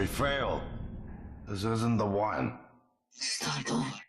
We failed. This isn't the one. Start over.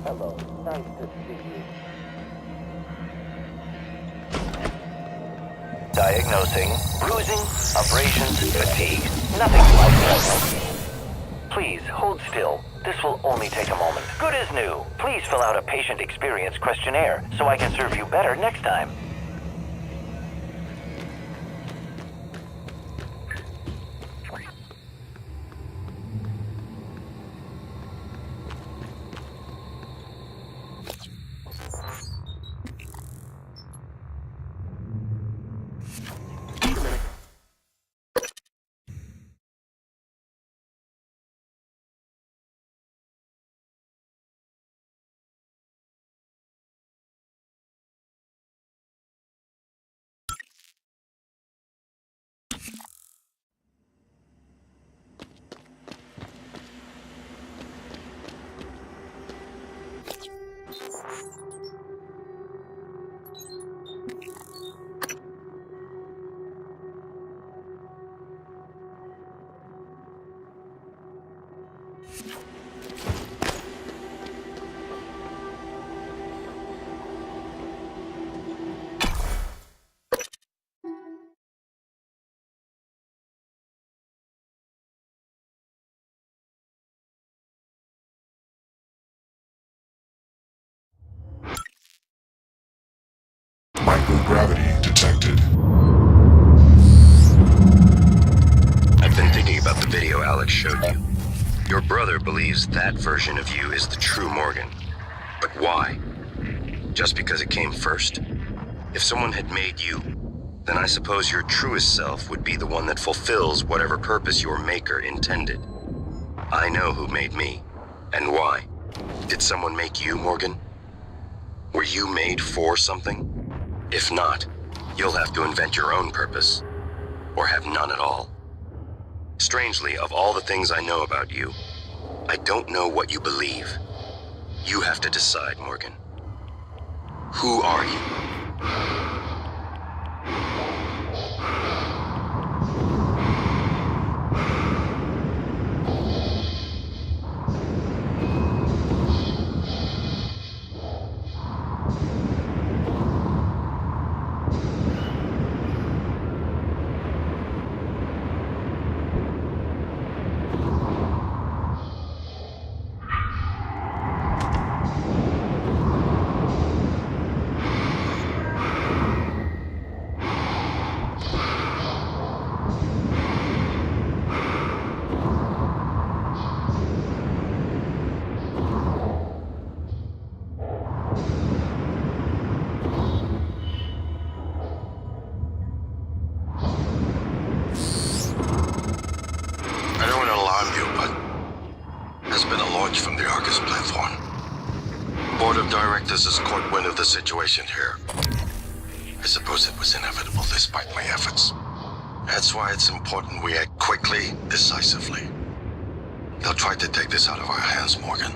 Hello, nice to see you. Diagnosing bruising, abrasions, fatigue. Nothing like that. Please hold still. This will only take a moment. Good as new. Please fill out a patient experience questionnaire so I can serve you better next time. Microgravity detected. I've been thinking about the video Alex showed you. Your brother believes that version of you is the true Morgan. But why? Just because it came first? If someone had made you, then I suppose your truest self would be the one that fulfills whatever purpose your maker intended. I know who made me, and why. Did someone make you, Morgan? Were you made for something? If not, you'll have to invent your own purpose, or have none at all. Strangely, of all the things I know about you, I don't know what you believe. You have to decide, Morgan. Who are you? board of directors has caught wind of the situation here. I suppose it was inevitable despite my efforts. That's why it's important we act quickly, decisively. They'll try to take this out of our hands, Morgan.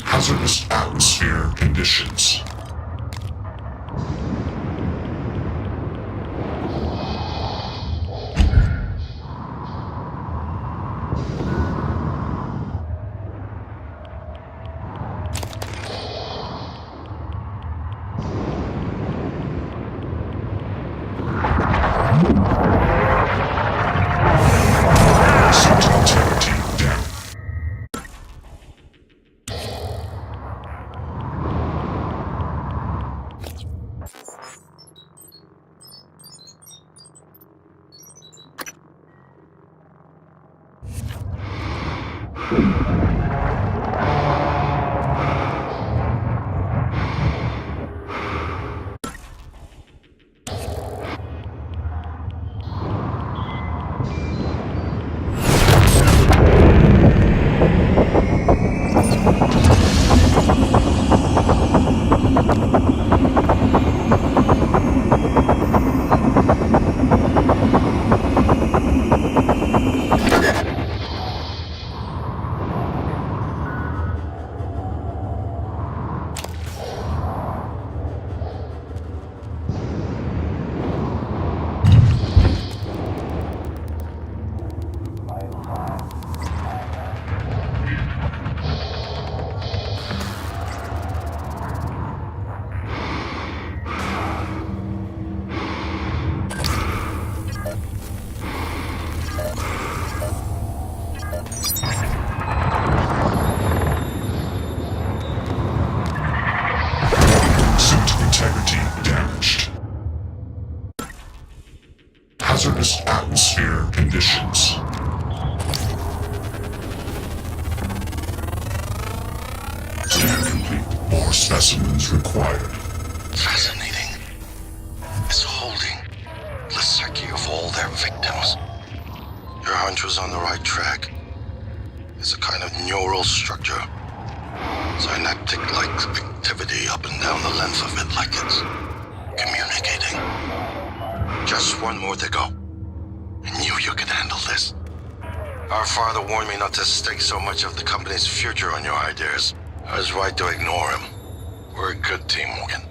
Hazardous atmosphere conditions. Integrity down. Hazardous atmosphere conditions. Scan complete. More specimens required. Fascinating. It's holding the psyche of all their victims. Your hunch was on the right track. It's a kind of neural structure. Synaptic-like activity up and down the length of it, like it's communicating. Just one more to go. I knew you could handle this. Our father warned me not to stake so much of the company's future on your ideas. I was right to ignore him. We're a good team, Morgan.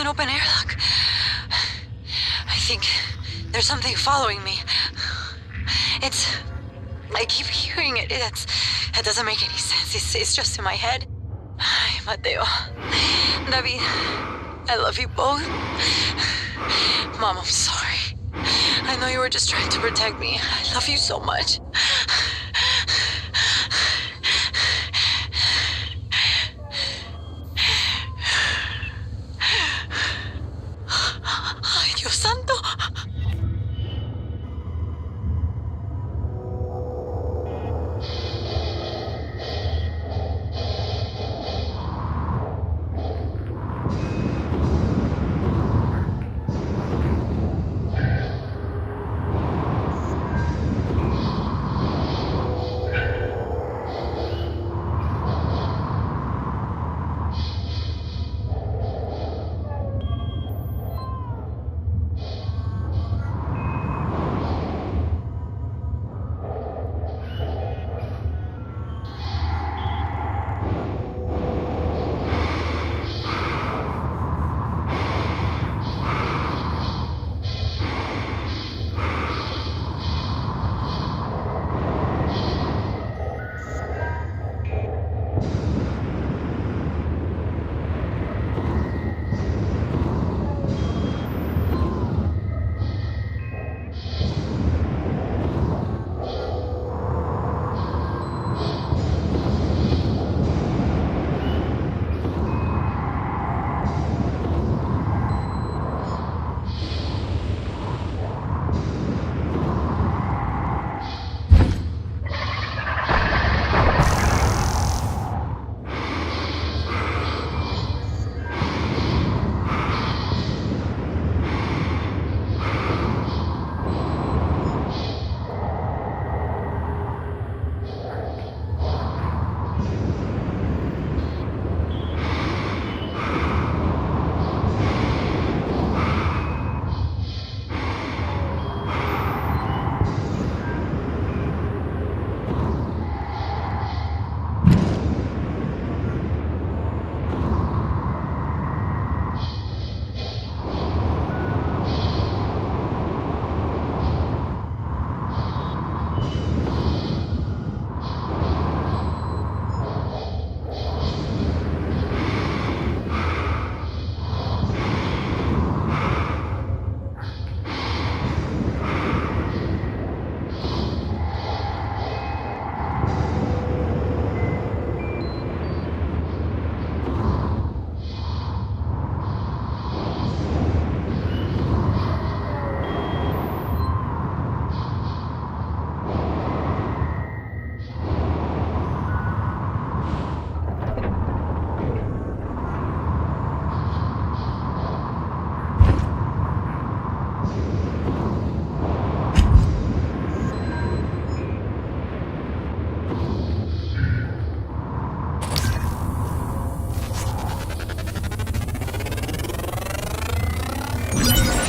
an open airlock. I think there's something following me. I keep hearing it. That doesn't make any sense. It's just in my head. Ay, Mateo. David, I love you both. Mom, I'm sorry. I know you were just trying to protect me. I love you so much. Ay, Dios santo.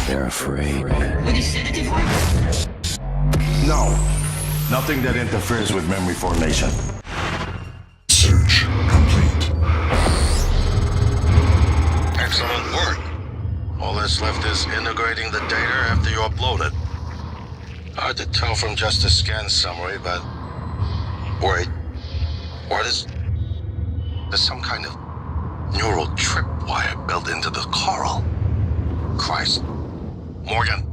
They're afraid. No. Nothing that interferes with memory formation. Search complete. Excellent work. All that's left is integrating the data after you upload it. Hard to tell from just a scan summary, but... Wait. What is... There's some kind of neural tripwire built into the coral. Christ. Morgan,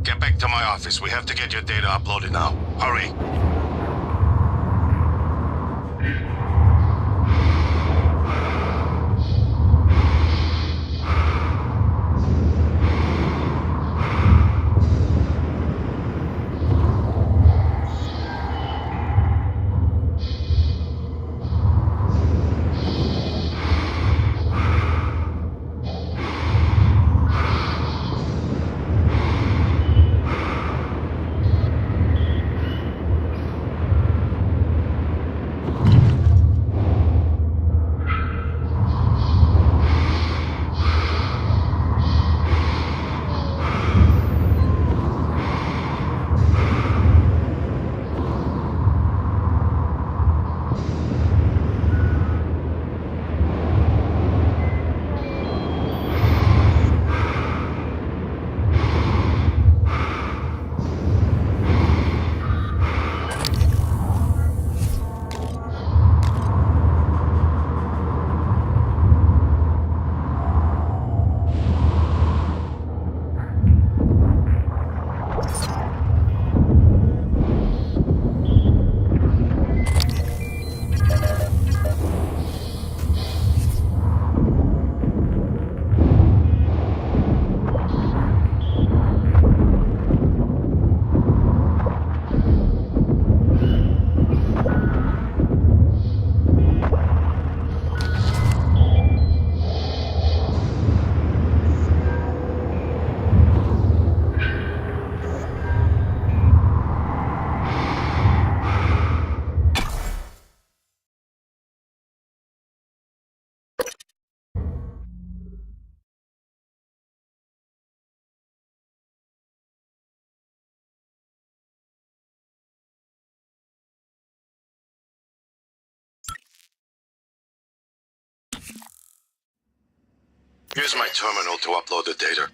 get back to my office. We have to get your data uploaded now. Hurry. Here's my terminal to upload the data.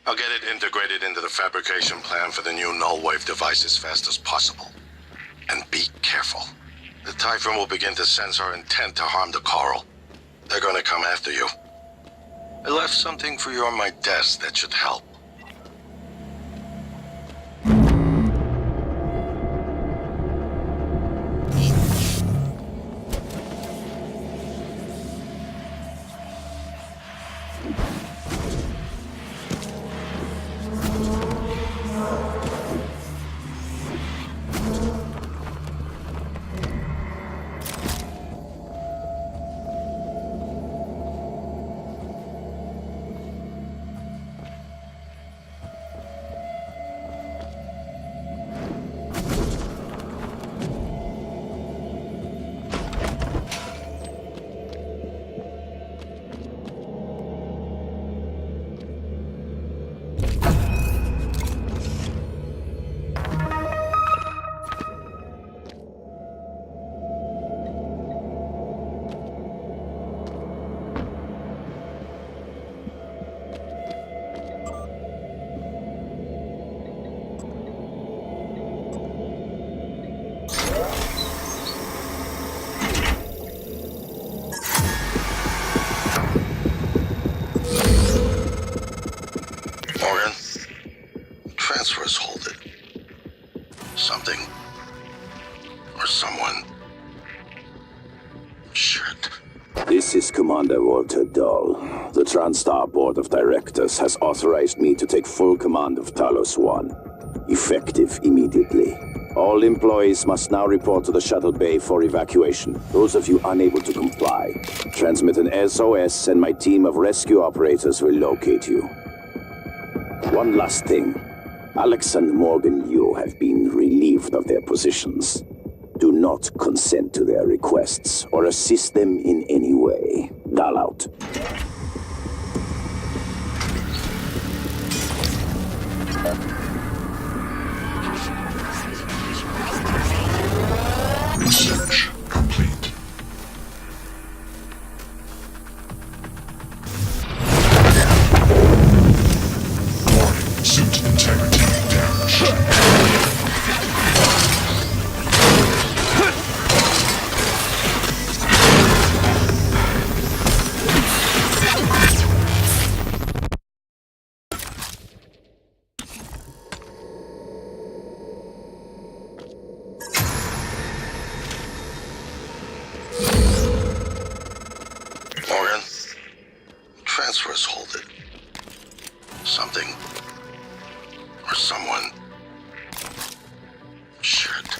I'll get it integrated into the fabrication plan for the new null-wave device as fast as possible. And be careful. The Typhon will begin to sense our intent to harm the Coral. They're gonna come after you. I left something for you on my desk that should help. Morgan, transfers halted. Something or someone. Shit. This is Commander Walter Dahl. The TranStar Board of Directors has authorized me to take full command of Talos 1, effective immediately. All employees must now report to the shuttle bay for evacuation. Those of you unable to comply, transmit an SOS and my team of rescue operators will locate you. One last thing. Alex and Morgan Yu have been relieved of their positions. Do not consent to their requests or assist them in any way. Dahl out. Research complete. Warning, suit integrity damaged. Morgan, transfers halted. Something or someone. Shit.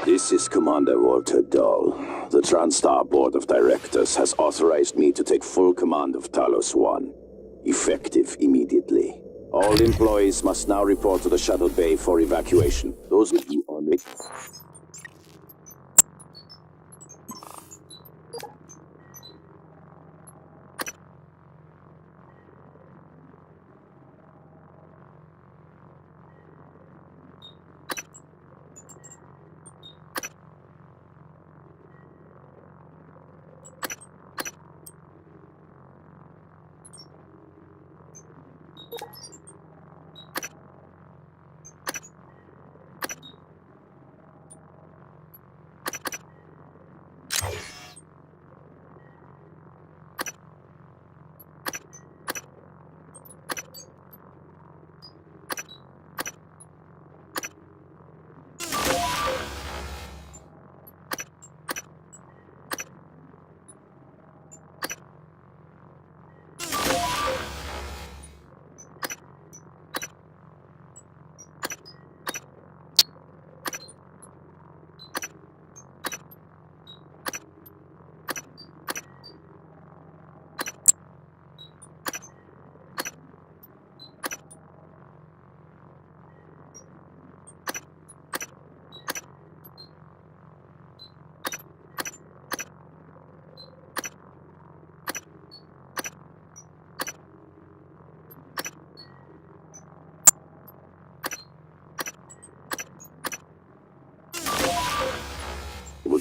This is Commander Walter Dahl. The TranStar Board of Directors has authorized me to take full command of Talos 1, effective immediately. All employees must now report to the shuttle bay for evacuation. Those of you on it.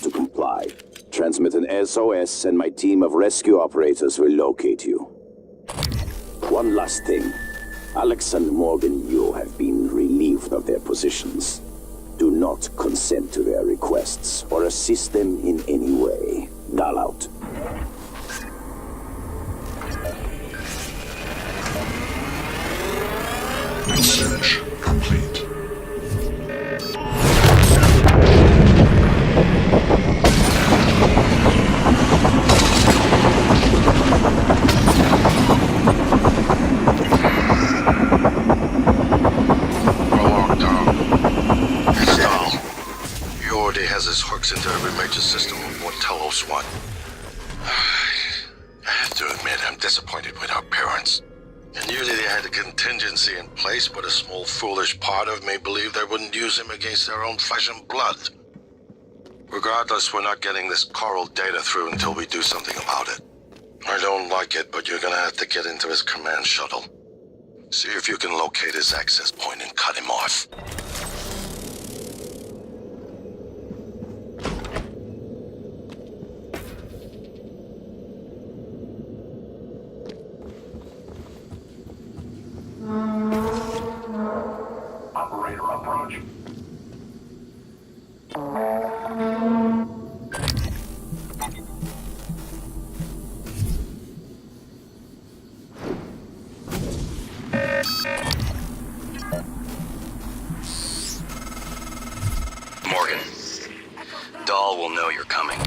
To comply. Transmit an SOS and my team of rescue operators will locate you. One last thing. Alex and Morgan Yu have been relieved of their positions. Do not consent to their requests or assist them in any way. Dial out. Research complete. Has his hooks into every major system of what Telos want. I have to admit, I'm disappointed with our parents. And usually they had a contingency in place, but a small foolish part of me believed they wouldn't use him against their own flesh and blood. Regardless, we're not getting this coral data through until we do something about it. I don't like it, but you're gonna have to get into his command shuttle. See if you can locate his access point and cut him off. Operator approach. Morgan, Dahl will know you're coming.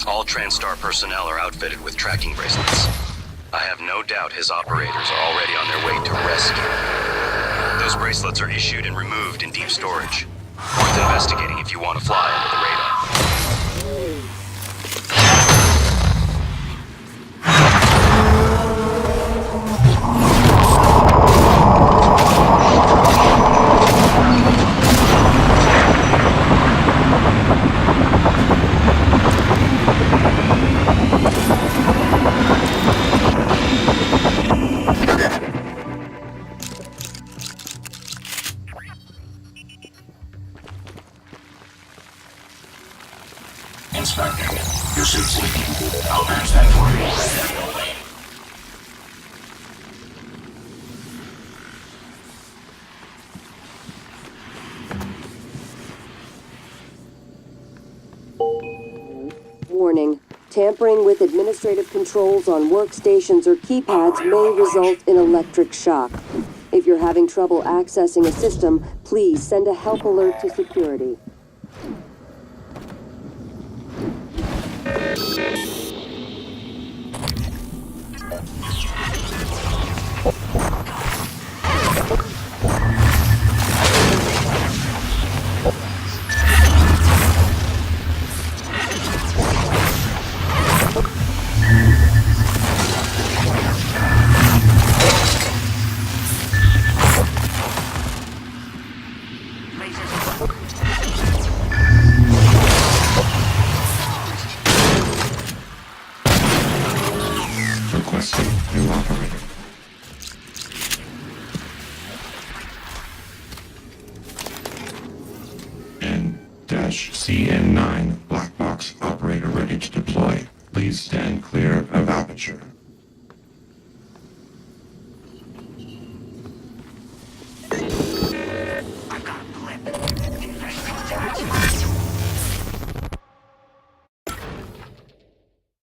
All TranStar personnel are outfitted with tracking bracelets. I have no doubt his operators are already on their way to rescue. Those bracelets are issued and removed in deep storage. Worth investigating if you want to fly under the radar. Inspecting. Your suit's leaking. I'll patch that for you. Warning. Tampering with administrative controls on workstations or keypads may result in electric shock. If you're having trouble accessing a system, please send a help alert to security. Requesting new operator. N-CN9 black box operator ready to deploy. Please stand clear of aperture.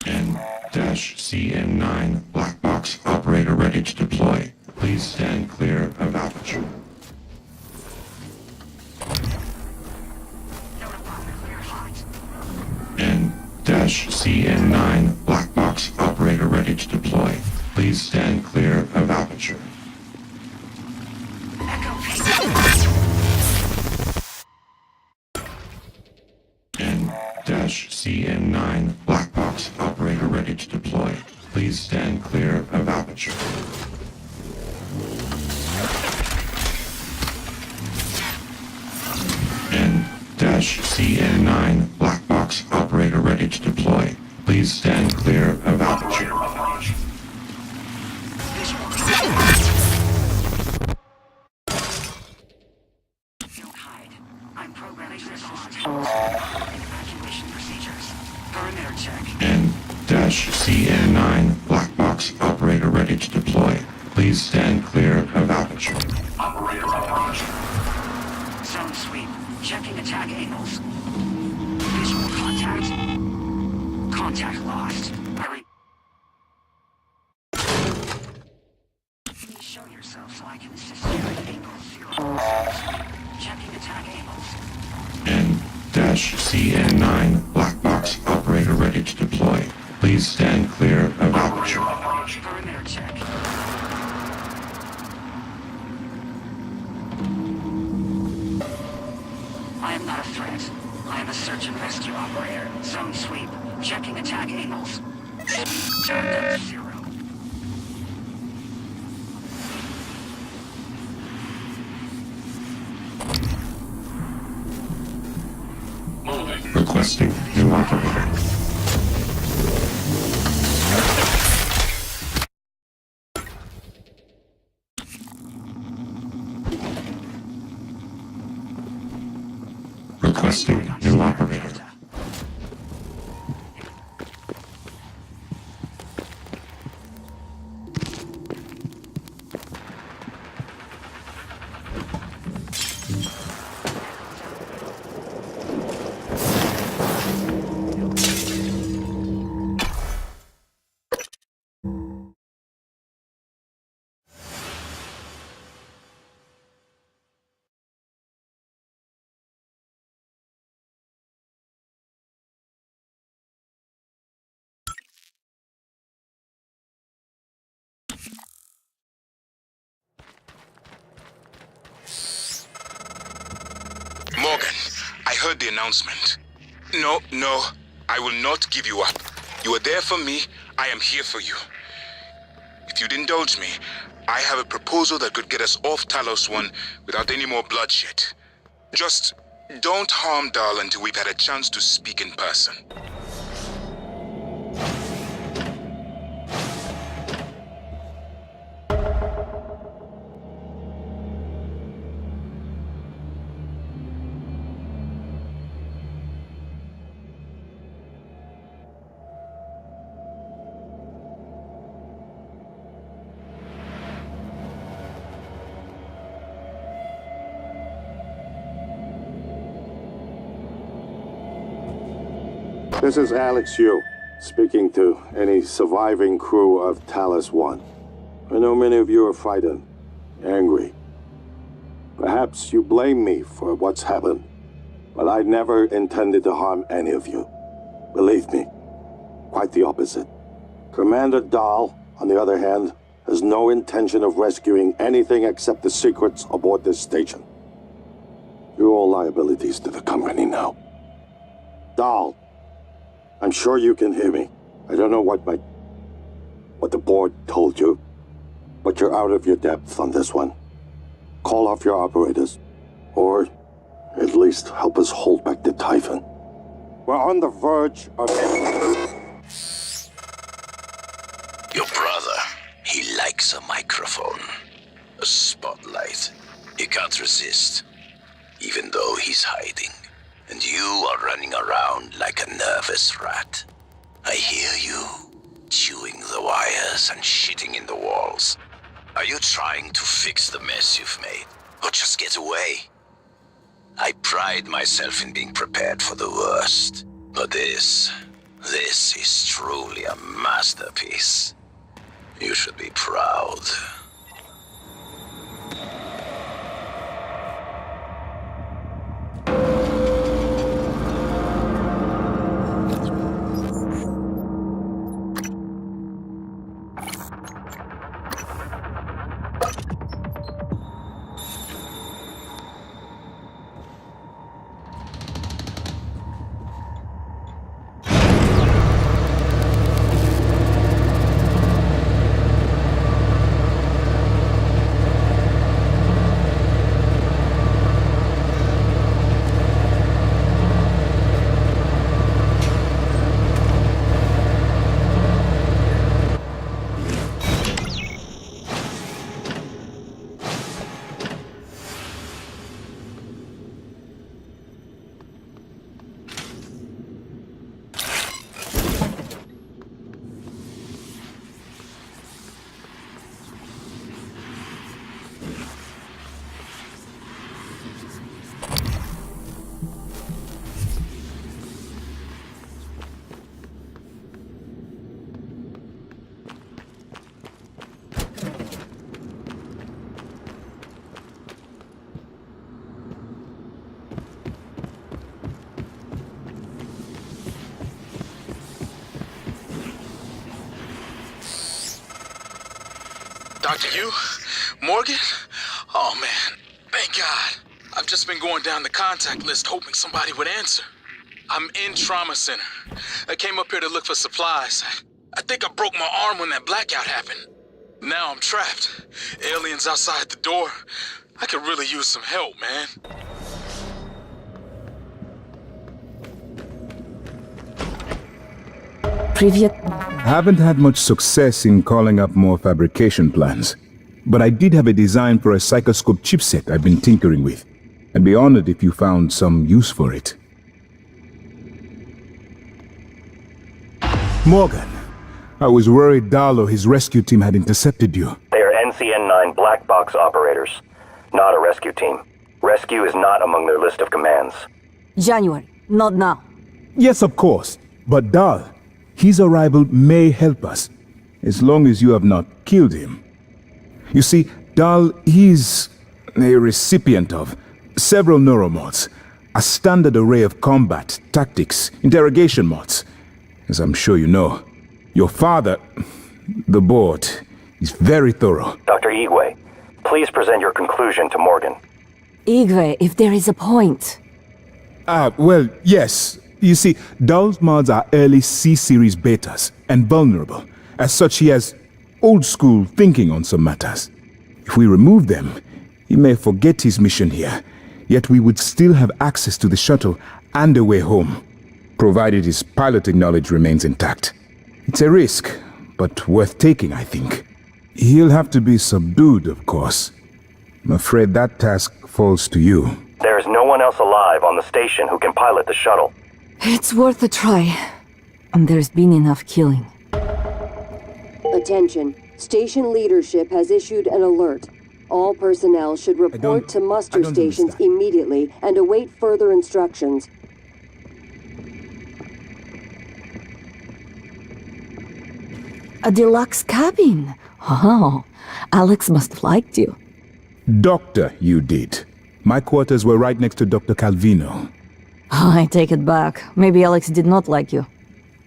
N-CN9 black box operator ready to deploy. Please stand clear of aperture. N-CN9 black box operator ready to deploy. Please stand clear of aperture. N-CN9 black box operator ready to deploy. Please stand clear of aperture. N-CN9 black box operator ready to deploy. Please stand clear of aperture. Don't hide. I'm programming evacuation procedures. Perimeter check. N-CN9 black box operator ready to deploy. Please Please stand clear of aperture. Operator approach. Zone sweep. Checking attack angles. Visual contact. Contact lost. Please show yourself so I can assist you at angle 0. Checking attack angles. N-CN9 black box operator ready to deploy. Please stand clear of aperture. Perimeter check. I am not a threat. I am a search and rescue operator. Zone sweep. Checking attack angles. Turned at 0. Requesting new operator. Requesting new operator. Morgan, I heard the announcement. No, I will not give you up. You are there for me, I am here for you. If you'd indulge me, I have a proposal that could get us off Talos 1 without any more bloodshed. Just don't harm Dahl until we've had a chance to speak in person. This is Alex Yu, speaking to any surviving crew of Talos 1. I know many of you are frightened, angry. Perhaps you blame me for what's happened, but I never intended to harm any of you. Believe me, quite the opposite. Commander Dahl, on the other hand, has no intention of rescuing anything except the secrets aboard this station. You're all liabilities to the company now. Dahl, I'm sure you can hear me. I don't know what the board told you, but you're out of your depth on this one. Call off your operators, or at least help us hold back the Typhon. We're on the verge of... Your brother, he likes a microphone, a spotlight. He can't resist, even though he's hiding. And you are running around like a nervous rat. I hear you, chewing the wires and shitting in the walls. Are you trying to fix the mess you've made, or just get away? I pride myself in being prepared for the worst, but this is truly a masterpiece. You should be proud. Dr. Yu? Morgan? Oh, man. Thank God. I've just been going down the contact list hoping somebody would answer. I'm in trauma center. I came up here to look for supplies. I think I broke my arm when that blackout happened. Now I'm trapped. Aliens outside the door. I could really use some help, man. Haven't had much success in calling up more fabrication plans. But I did have a design for a psychoscope chipset I've been tinkering with. I'd be honored if you found some use for it. Morgan, I was worried Dahl or his rescue team had intercepted you. They are NCN-9 black box operators, not a rescue team. Rescue is not among their list of commands. January, not now. Yes, of course. But Dahl, his arrival may help us, as long as you have not killed him. You see, Dahl is a recipient of several neuromods, a standard array of combat, tactics, interrogation mods. As I'm sure you know, your father, the board, is very thorough. Dr. Igwe, please present your conclusion to Morgan. Igwe, if there is a point. Well, yes. You see, Dahl's mods are early C-series betas and vulnerable. As such, he has old-school thinking on some matters. If we remove them, he may forget his mission here, yet we would still have access to the shuttle and a way home, provided his piloting knowledge remains intact. It's a risk, but worth taking, I think. He'll have to be subdued, of course. I'm afraid that task falls to you. There is no one else alive on the station who can pilot the shuttle. It's worth a try. And there's been enough killing. Attention. Station leadership has issued an alert. All personnel should report to muster stations immediately and await further instructions. A deluxe cabin? Oh, Alex must have liked you. Doctor, you did. My quarters were right next to Dr. Calvino. I take it back. Maybe Alex did not like you.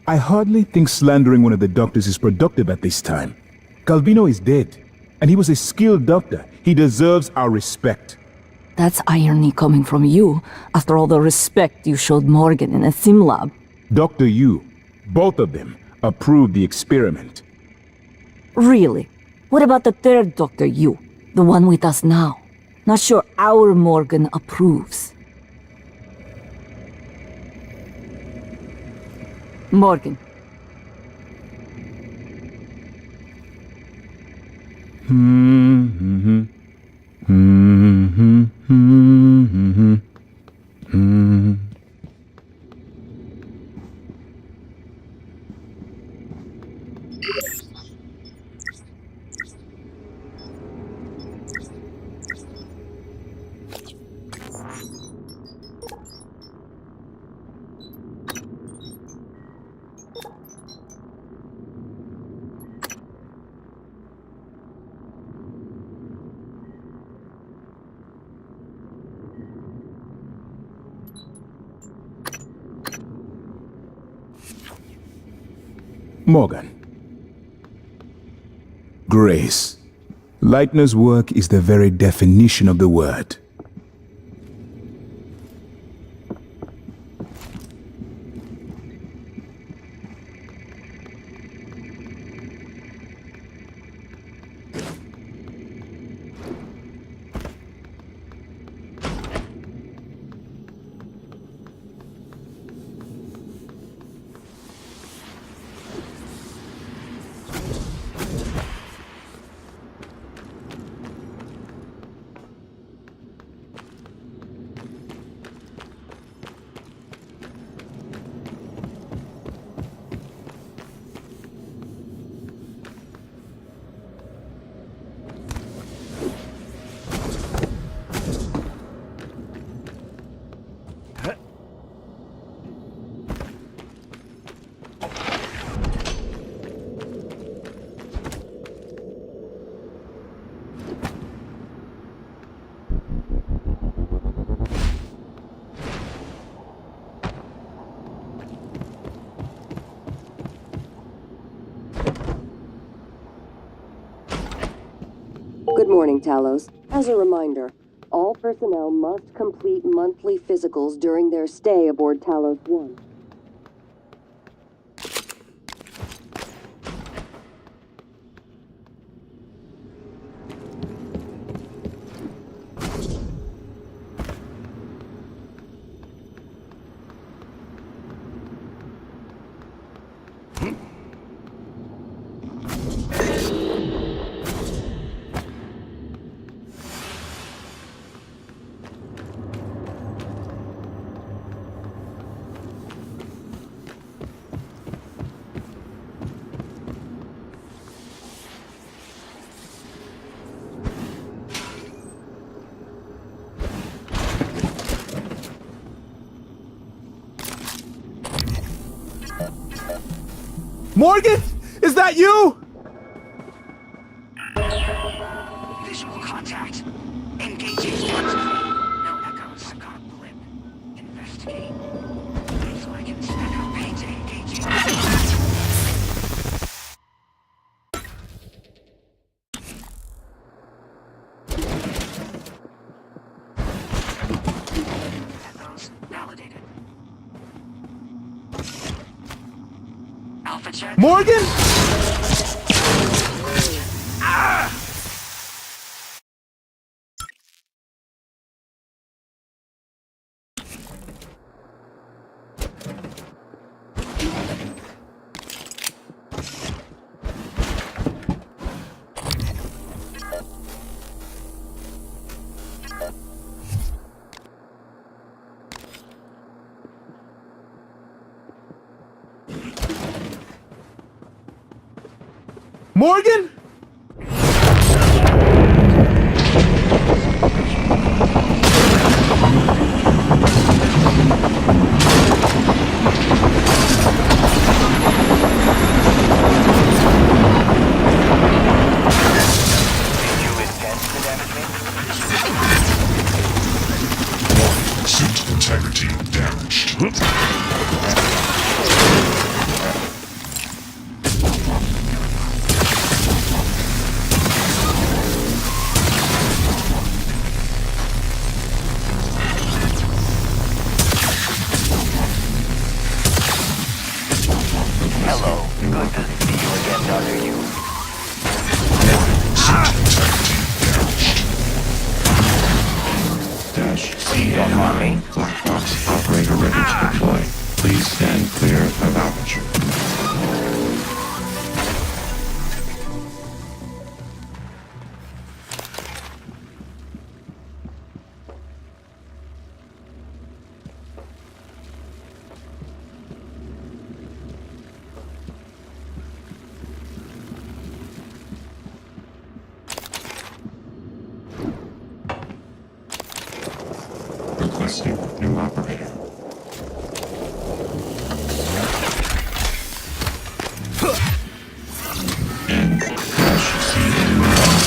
I hardly think slandering one of the doctors is productive at this time. Calvino is dead, and he was a skilled doctor. He deserves our respect. That's irony coming from you, after all the respect you showed Morgan in a sim lab. Dr. Yu, both of them, approved the experiment. Really? What about the third Dr. Yu, the one with us now? Not sure our Morgan approves. Morgan. Morgan. Grace. Leitner's work is the very definition of the word. Good morning, Talos. As a reminder, all personnel must complete monthly physicals during their stay aboard Talos 1. Morgan? Is that you? Visual contact. Engaging once. No echoes. I've got a blip. Investigate. So I can spec out paint engaging. Echoes validated. Alpha check. Morgan? Morgan? Suit integrity damaged. Hello. Good to see you again, Dr. Yu. Dash Please don't harm me. Black box operator ready to deploy. Please stand clear of aperture. Requesting new operator. N dash CN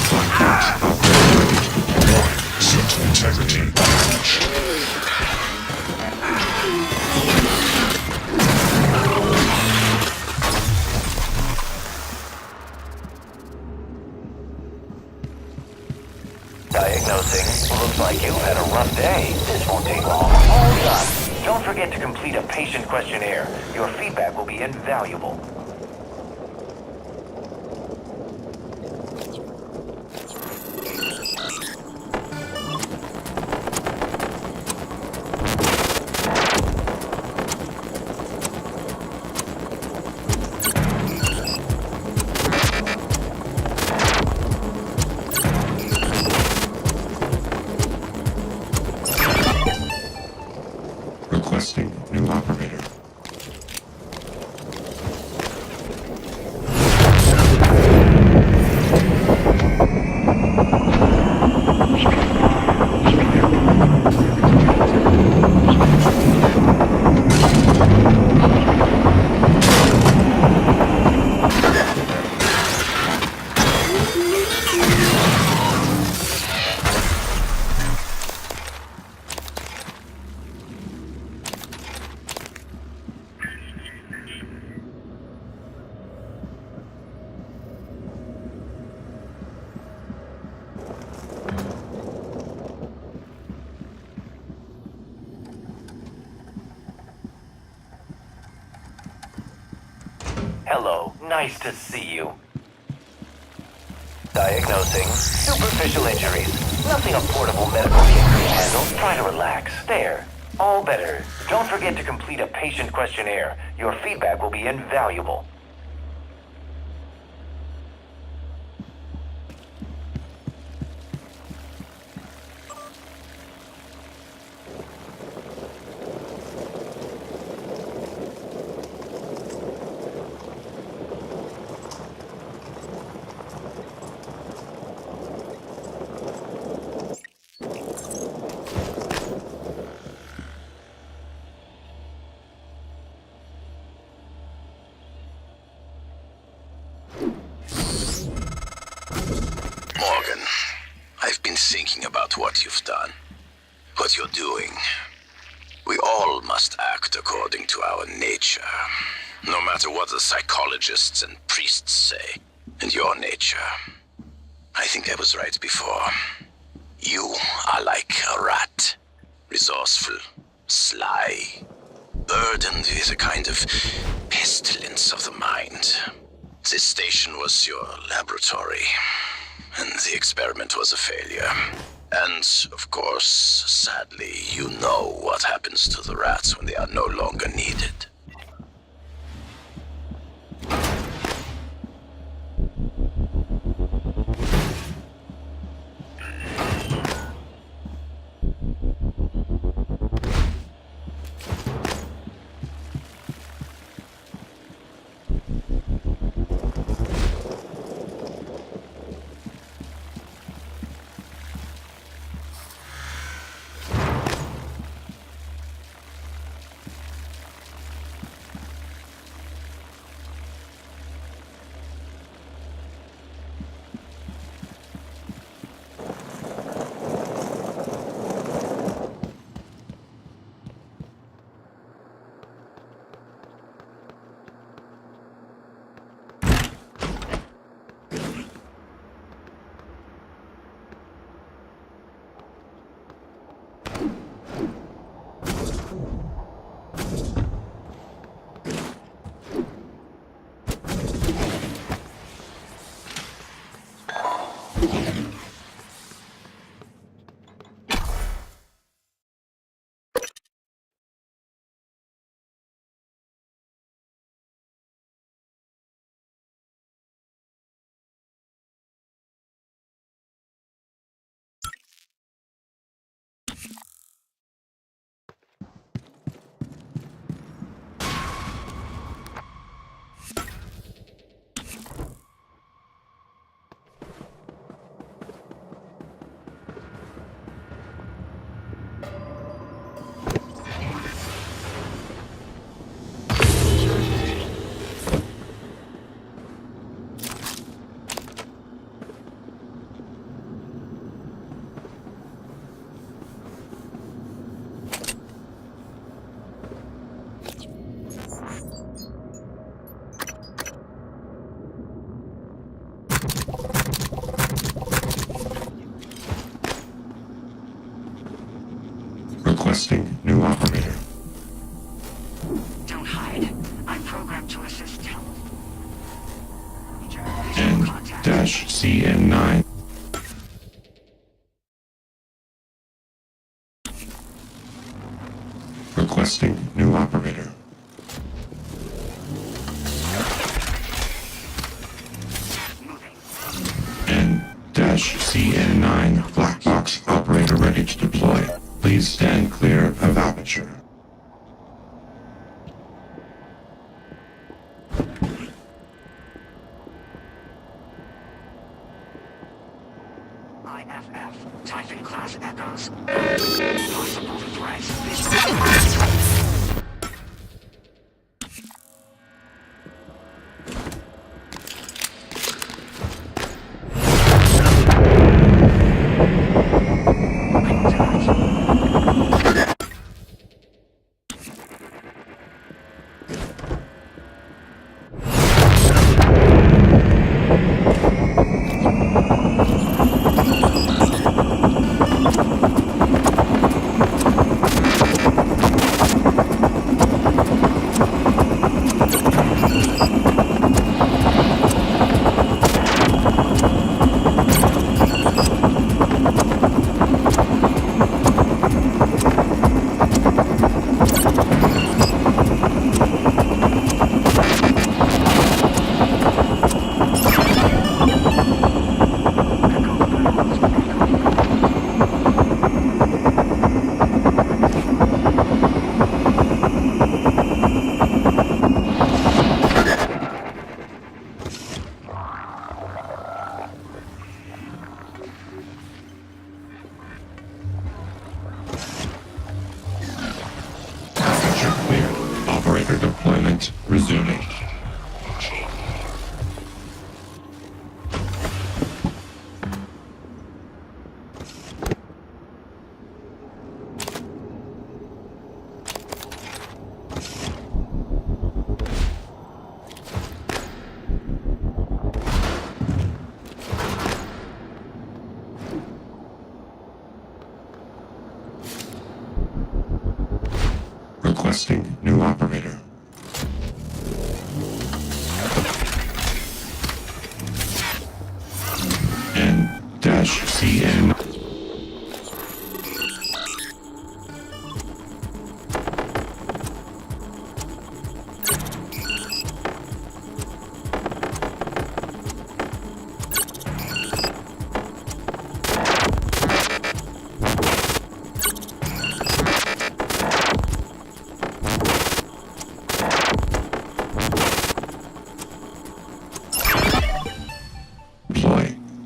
black box operator ready to deploy. Suit integrity damaged. Diagnosing. Looks like you've had a rough day. This won't take long. Hold on. Don't forget to complete a patient questionnaire. Your feedback will be invaluable. Requesting new operator. Nice to see you. Diagnosing superficial injuries. Nothing a portable medical kit can handle. Try to relax. There. All better. Don't forget to complete a patient questionnaire. Your feedback will be invaluable. Morgan, I've been thinking about what you've done, what you're doing. We all must act according to our nature, no matter what the psychologists and priests say. And your nature, I think I was right before. You are like a rat, resourceful, sly, burdened with a kind of pestilence of the mind. This station was your laboratory, and the experiment was a failure. And, of course, sadly, you know what happens to the rats when they are no longer needed. Requesting new operator. Don't hide. I'm programmed to assist you. N-CN9. Requesting new operator. N-CN9 black box operator ready to deploy. Please stand clear of aperture. IFF. Typhon class echoes. Possible threats. Requesting new operator. N-CN.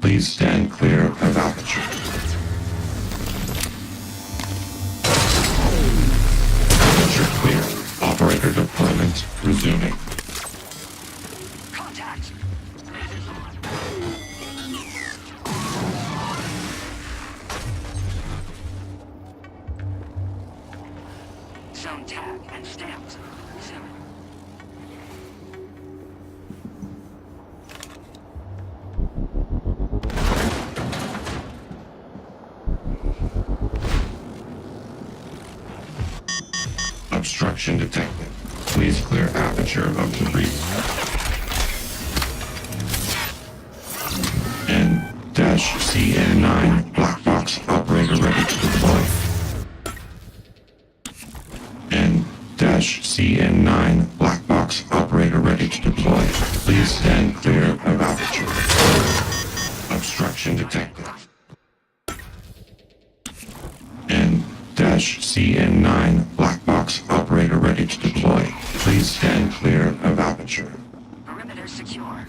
Please stand clear of aperture. Aperture clear. Operator deployment resuming. Contact. Zone tag and stamped. Zero. Obstruction detected. Please clear aperture of debris. N-CN9 black box operator ready to deploy. N-CN9 black box operator ready to deploy. Please stand clear of aperture. Obstruction detected. N-CN9 black box operator ready to deploy. Please stand clear of aperture. Perimeter secure.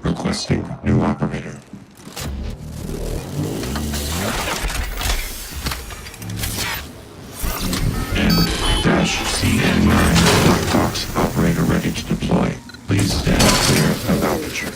Requesting new operator. N-CN9 black box operator ready to deploy. Please stand clear of aperture.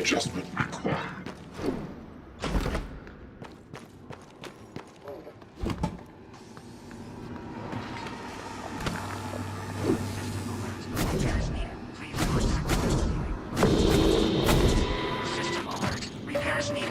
adjustment required. Repairs needed. Please contact the system alert. Repairs needed.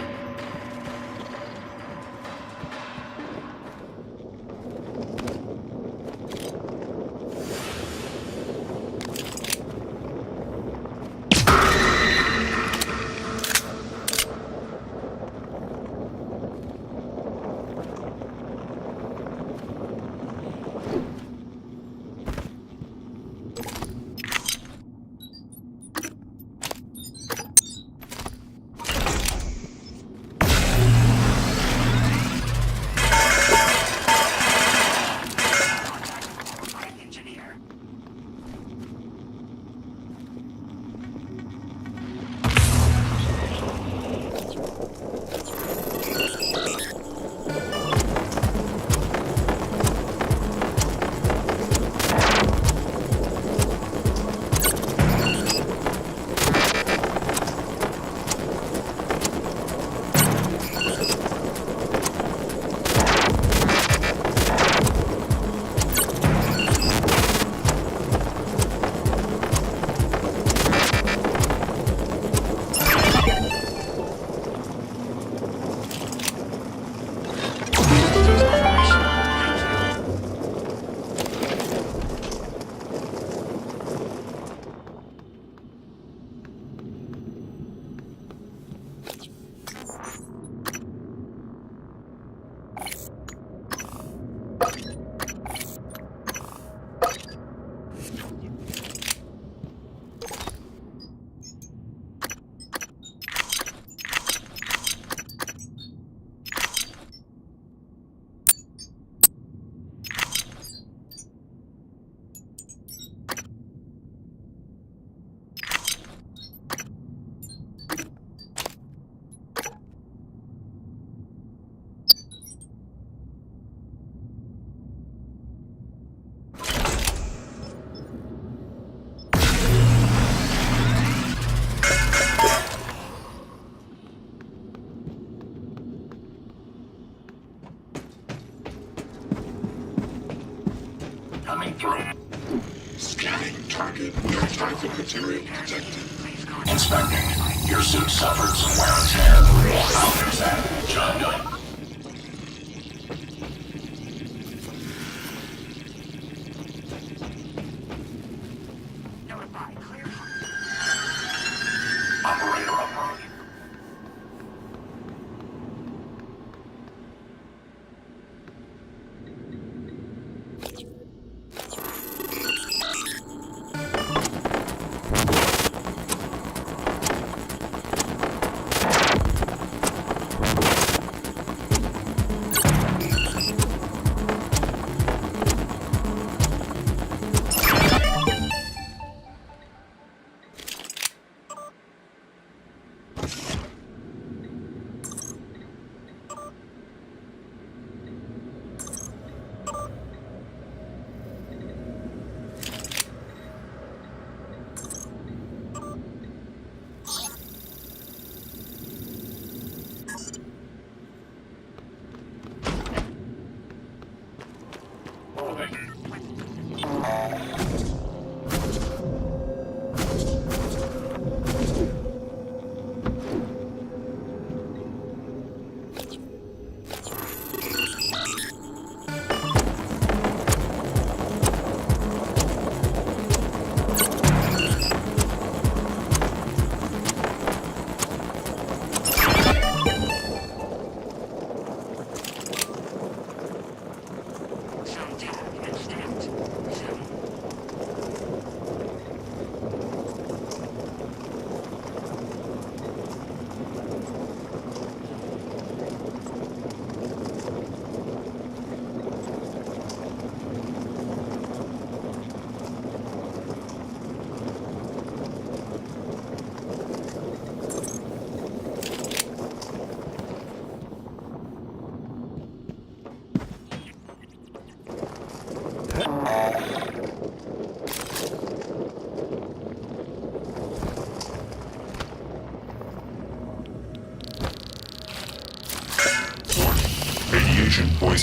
Engineer. Coming through. Scanning target. No target material detected. Inspecting. Your suit suffered some wear and tear. I'll fix that. Job done. Notify. Clear. Operator approach. Zone tag and stamped. Zone.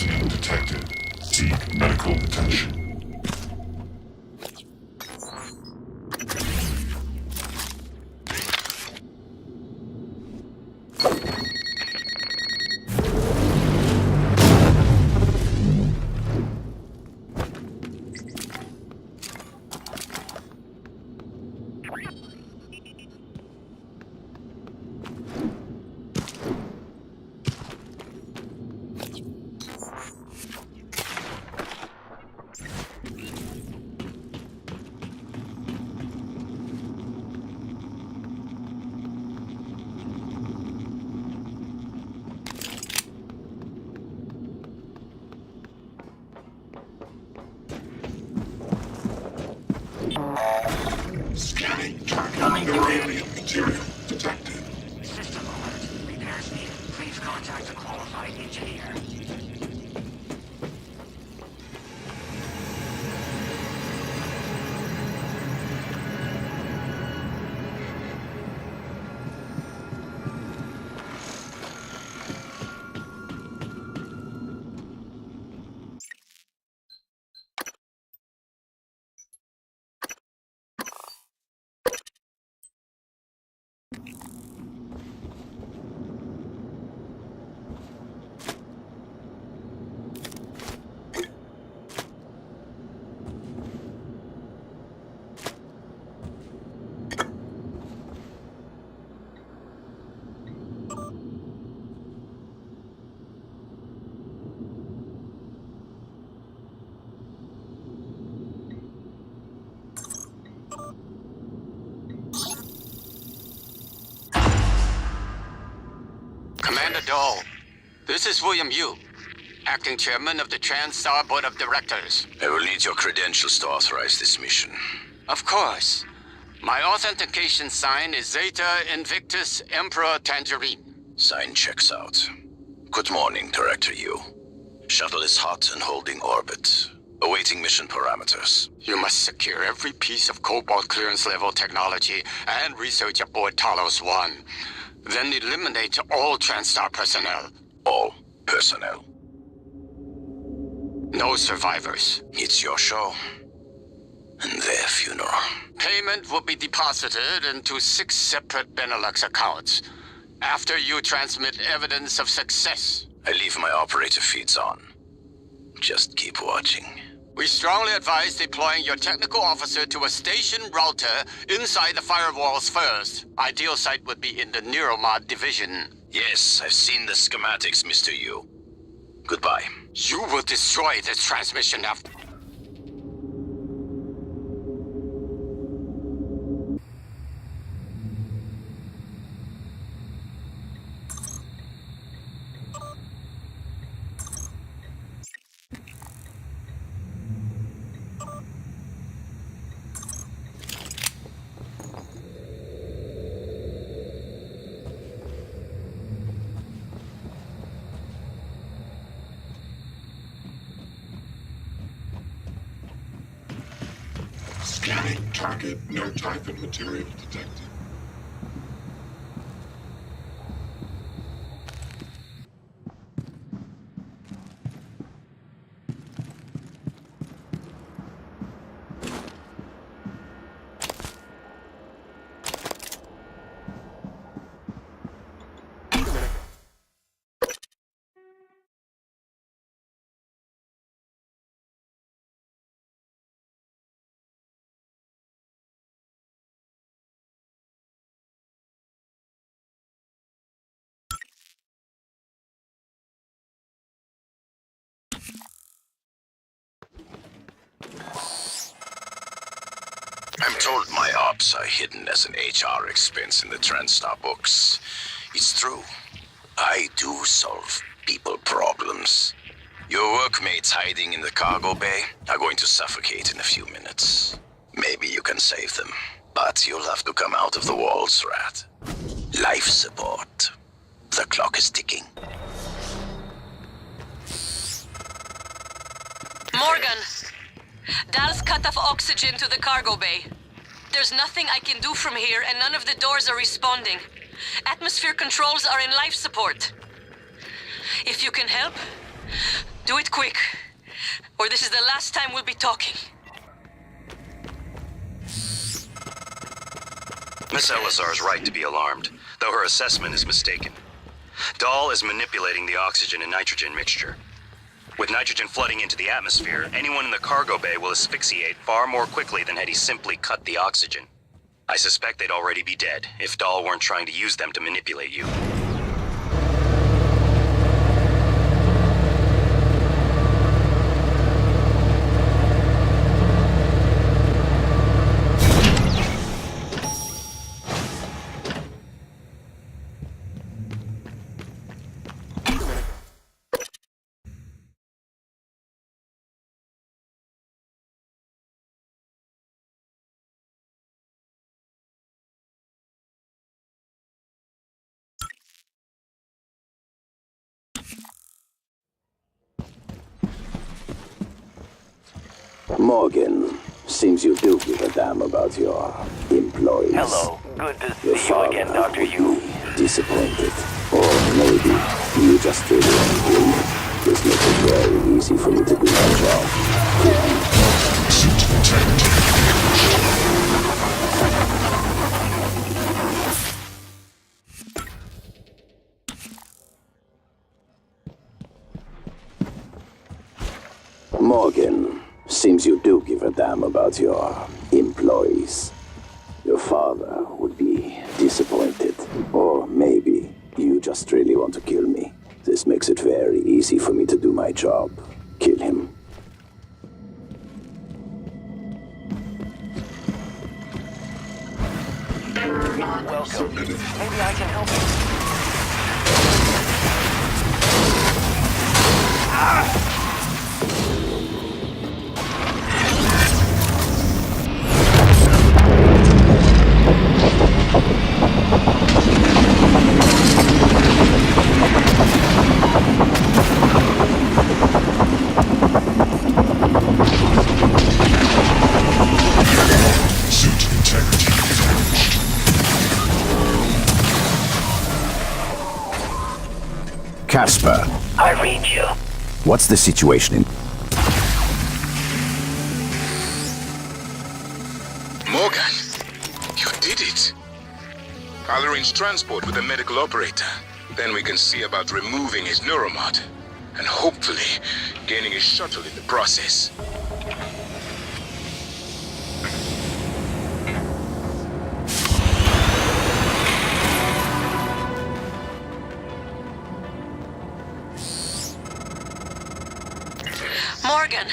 poisoning detected. Seek medical attention. Scanning target. No alien material detected. System alert. Repairs needed. Please contact a qualified engineer. Commander Dole, this is William Yu, acting chairman of the TranStar Board of Directors. I will need your credentials to authorize this mission. Of course. My authentication sign is Zeta Invictus Emperor Tangerine. Sign checks out. Good morning, Director Yu. Shuttle is hot and holding orbit. Awaiting mission parameters. You must secure every piece of Cobalt clearance level technology and research aboard Talos 1. Then eliminate all TranStar personnel. All personnel. No survivors. It's your show. And their funeral. Payment will be deposited into 6 separate Benelux accounts. After you transmit evidence of success. I leave my operator feeds on. Just keep watching. We strongly advise deploying your technical officer to a station router inside the firewalls first. Ideal site would be in the Neuromod division. Yes, I've seen the schematics, Mr. Yu. Goodbye. You will destroy this transmission after... Scanning target. No type of material detected. I'm told my ops are hidden as an HR expense in the TranStar books. It's true. I do solve people problems. Your workmates hiding in the cargo bay are going to suffocate in a few minutes. Maybe you can save them, but you'll have to come out of the walls, Rat. Life support. The clock is ticking. Morgan, Dal's cut off oxygen to the cargo bay. There's nothing I can do from here, and none of the doors are responding. Atmosphere controls are in life support. If you can help, Do it quick, or this is the last time we'll be talking. Miss Elazar is right to be alarmed, though her assessment is mistaken. Dahl is manipulating the oxygen and nitrogen mixture. With nitrogen flooding into the atmosphere, anyone in the cargo bay will asphyxiate far more quickly than had he simply cut the oxygen. I suspect they'd already be dead if Dahl weren't trying to use them to manipulate you. Morgan, seems you do give a damn about your employees. Hello. Good to Your see you again, father Dr. would Yu. be disappointed. Or maybe you just really want to kill me. This makes it very easy for me to do my job. Suit integrity. Morgan, seems you do give a damn about your employees. Your father would be disappointed. Or maybe you just really want to kill me. This makes it very easy for me to do my job. Kill him. Welcome. Maybe I can help you. Suit integrity damaged. Casper, I read you. what's the situation in... Morgan, you did it. I'll arrange transport with the medical operator. Then we can see about removing his neuromod. And hopefully, gaining his shuttle in the process. Morgan,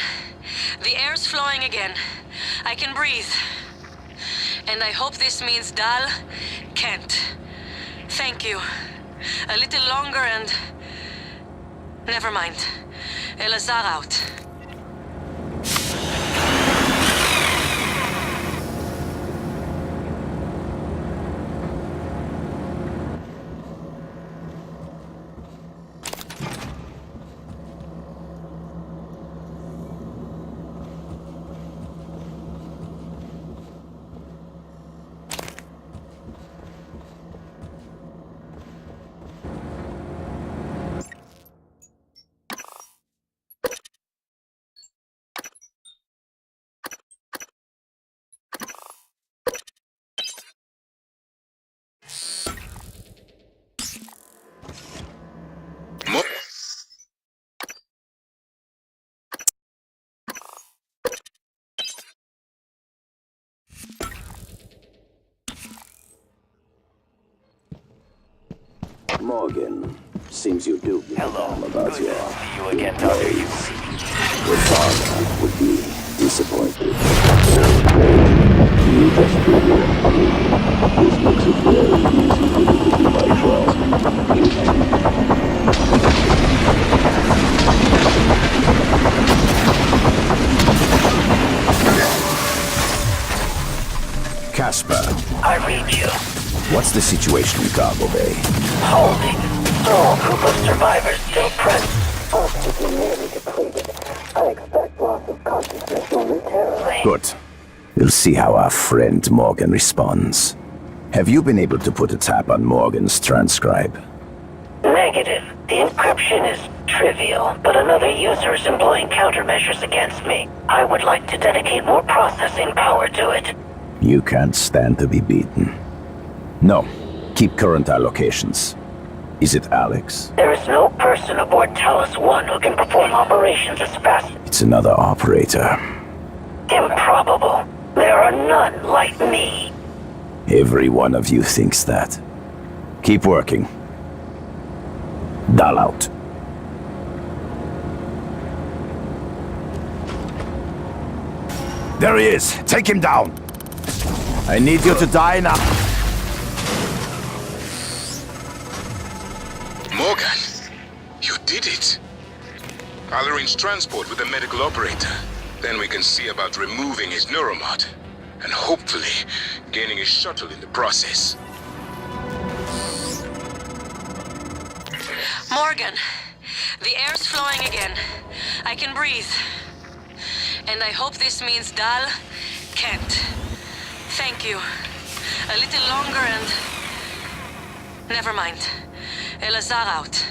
the air's flowing again. I can breathe. And I hope this means Dahl can't. Thank you. A little longer and... Never mind. Elazar out. Morgan, seems you do give a Hello. damn about Good your to see you again, Dr. Yu. Your father would be disappointed. You just really want to kill me. This makes it very easy for me to do my job. Casper, I read you. what's the situation in Cargo Bay? Holding. Small group of survivors still present. Oxygen nearly depleted. I expect loss of consciousness momentarily. Good. We'll see how our friend Morgan responds. Have you been able to put a tap on Morgan's transcribe? Negative. The encryption is Trivial, but another user is employing countermeasures against me. I would like to dedicate more processing power to it. You can't stand to be beaten. No. Keep current allocations. Is it Alex? There is no person aboard Talos 1 who can perform operations as fast. It's another operator. Improbable. There are none like me. Every one of you thinks that. Keep working. Dahl out. There he is! Take him down! I need you to die now. Morgan, you did it. I'll arrange transport with the medical operator. Then we can see about removing his neuromod. And hopefully, gaining his shuttle in the process. Morgan, the air's flowing again. I can breathe. And I hope this means Dahl can't. Thank you. A little longer and... Never mind. Elazar out.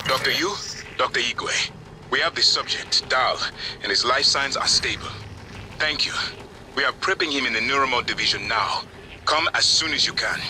Dr. Yu, Dr. Igwe, we have the subject, Dahl, and his life signs are stable. Thank you. We are prepping him in the neuromod division now. Come as soon as you can.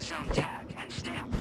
Zone tag and stamp.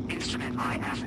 Instrument IF.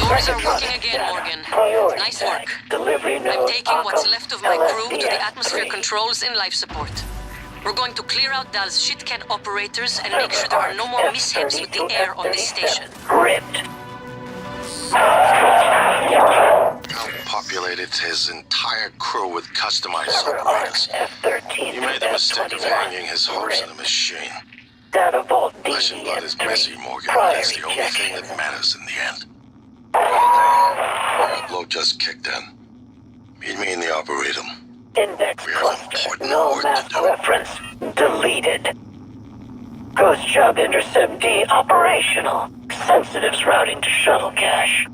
Doors are working again, Morgan. Nice work. I'm taking what's left of my crew to the atmosphere controls in life support. We're going to clear out Dal's shit-can operators and make sure there are no more mishaps with the air on this station. Cal populated his entire crew with customized operators. He made the mistake of hanging his hopes in a machine. Flesh and blood is messy, Morgan. That's the only thing that matters in the end. The upload just kicked in. Meet me in the Arboretum. Index We have cluster. important No work to map do. reference. Deleted. Ghost Job Intercept D operational. Sensitives routing to shuttle cache.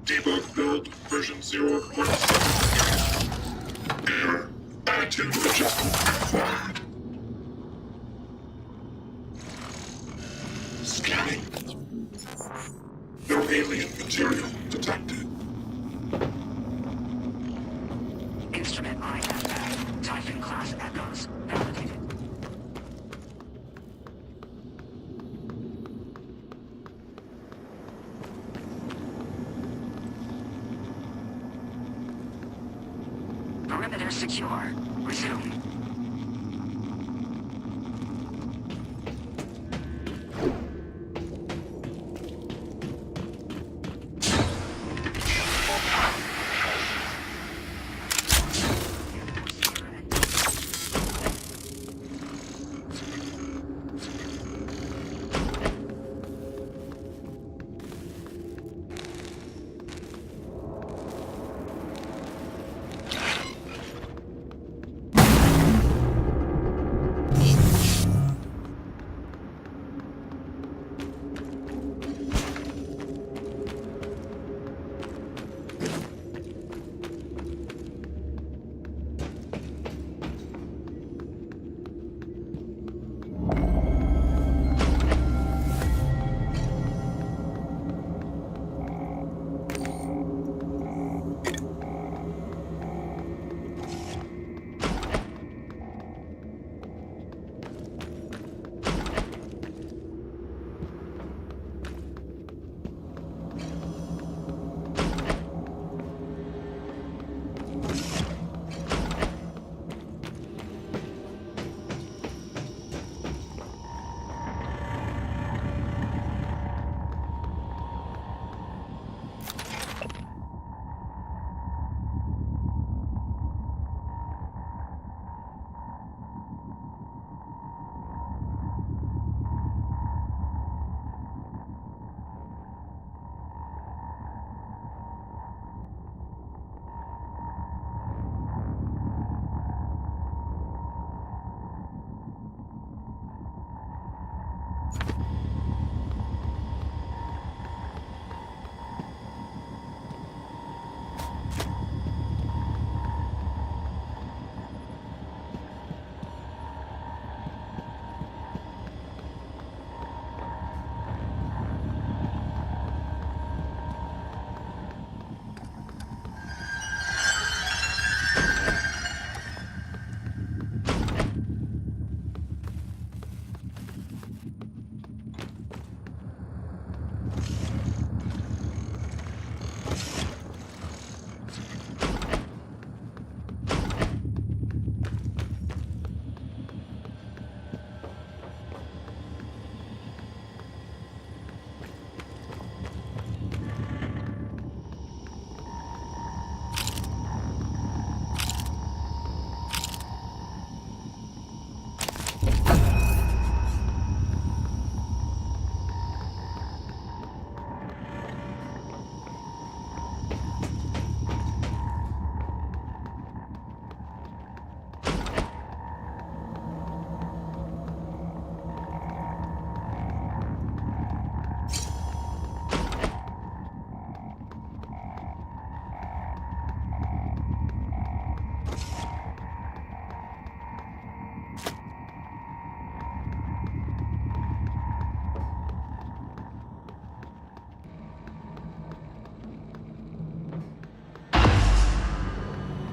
Debug build version 0.7. Error. Attitude adjustment required. Scanning. No alien material detected. Instrument IFF. Typhon class echoes. Validated. Perimeter secure. Resume.